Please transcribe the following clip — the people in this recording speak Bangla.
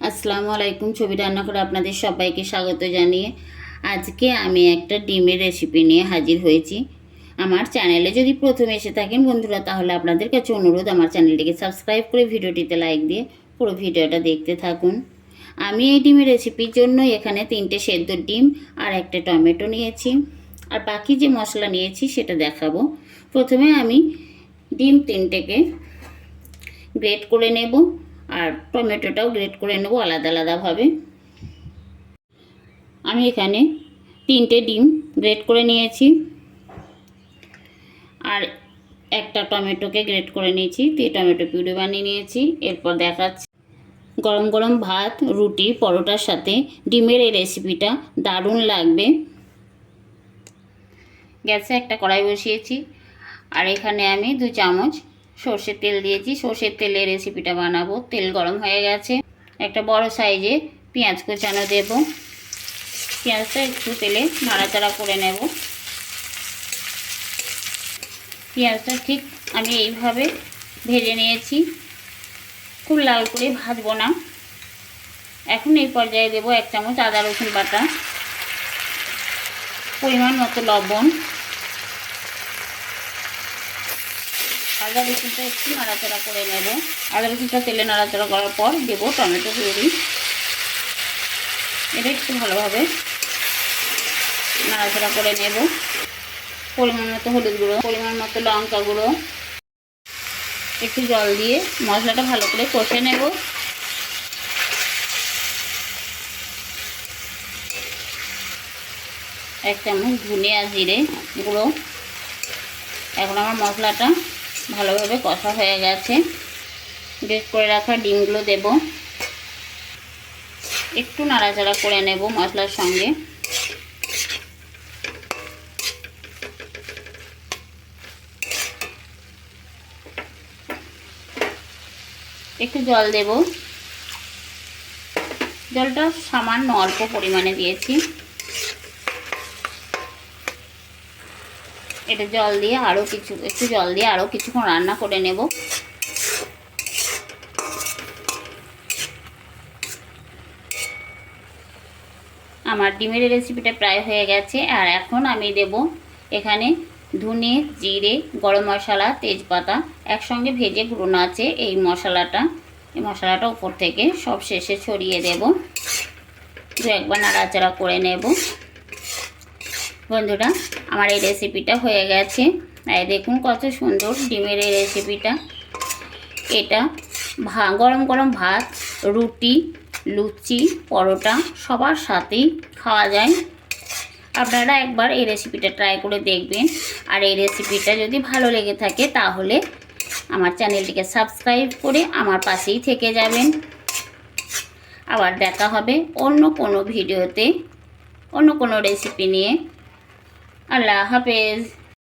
আসসালামু আলাইকুম। ছবি রান্না করে আপনাদের সবাইকে স্বাগত জানিয়ে আজকে আমি একটা ডিমের রেসিপি নিয়ে হাজির হয়েছি। আমার চ্যানেলে যদি প্রথম এসে থাকেন বন্ধুরা, তাহলে আপনাদের কাছে অনুরোধ আমার চ্যানেলটিকে সাবস্ক্রাইব করে ভিডিওটিতে লাইক দিয়ে পুরো ভিডিওটা দেখতে থাকুন। আমি এই ডিমের রেসিপির জন্য এখানে 3টে সেদ্ধ ডিম আর একটা টমেটো নিয়েছি, আর বাকি যে মশলা নিয়েছি সেটা দেখাবো। প্রথমে আমি ডিম 3টেকে গ্রেট করে নেব, আর টমেটোটাও গ্রেট করে নেব আলাদা আলাদাভাবে। আমি এখানে 3টে ডিম গ্রেট করে নিয়েছি, আর একটা টমেটোকে গ্রেট করে নিয়েছি, টমেটো পিউরি বানিয়ে নিয়েছি। এরপর দেখাচ্ছি গরম গরম ভাত, রুটি, পরোটার সাথে ডিমের এই রেসিপিটা দারুণ লাগবে। গ্যাসে একটা কড়াই বসিয়েছি, আর এখানে আমি 2 চামচ সর্ষের তেল দিয়েছি। সর্ষের তেলে রেসিপিটা বানাবো। তেল গরম হয়ে গেছে, একটা বড় সাইজে পেঁয়াজ কোচানো দেব। পেঁয়াজটা একটু তেলে নাড়াচাড়া করে নেব। পেঁয়াজটা ঠিক আমি এইভাবে ভেজে নিয়েছি, খুব লাল করে ভাজবো না। এখন এই পর্যায়ে দেব 1 চামচ আদা রসুন বাটা, পরিমাণ মতো লবণ। আদা রসুনটা একটু নাড়াচাড়া করে নেব। আদা রসুনটা তেলে নাড়াচাড়া করার পর দেবো টমেটো পিউরি। এটা একটু ভালোভাবে নাড়াচাড়া করে নেব। পরিমাণ মতো হলুদ গুঁড়ো, পরিমাণ মতো লঙ্কা গুঁড়ো, একটু জল দিয়ে মশলাটা ভালো করে কষে নেব। এক চামচ ধনে আর জিরে গুঁড়ো। এখন আমার মশলাটা ভালোভাবে কষা হয়ে গেছে। গ্রেট করে রাখা ডিমগুলো দেব, একটু নাড়াচাড়া করে নেব মশলার সঙ্গে। একটু জল দেব, জলটা সামান্য অল্প পরিমাণে দিয়েছি। এটা জল দিয়ে একটু জল দিয়ে আরও কিছুক্ষণ রান্না করে নেব। আমার ডিমের রেসিপিটা প্রায় হয়ে গেছে। আর এখন আমি দেব এখানে ধনে, জিরে, গরম মশলা, তেজপাতা একসঙ্গে ভেজে গুঁড়ো আছে এই মশলাটা উপর থেকে সব শেষে ছড়িয়ে দেব। একবার নাড়াচাড়া করে নেব। বন্ধুরা, আমার এই রেসিপিটা হয়ে গেছে। এই দেখুন কত সুন্দর ডিমের এই রেসিপিটা। এটা গরম গরম ভাত, রুটি, লুচি, পরোটা সবার সাথেই খাওয়া যায়। আপনারা একবার এই রেসিপিটা ট্রাই করে দেখবেন। আর এই রেসিপিটা যদি ভালো লেগে থাকে তাহলে আমার চ্যানেলটিকে সাবস্ক্রাইব করে আমার পাশেই থেকে যাবেন। আবার দেখা হবে অন্য কোনো ভিডিওতে, অন্য কোনো রেসিপি নিয়ে। আল্লাহ হাফেজ।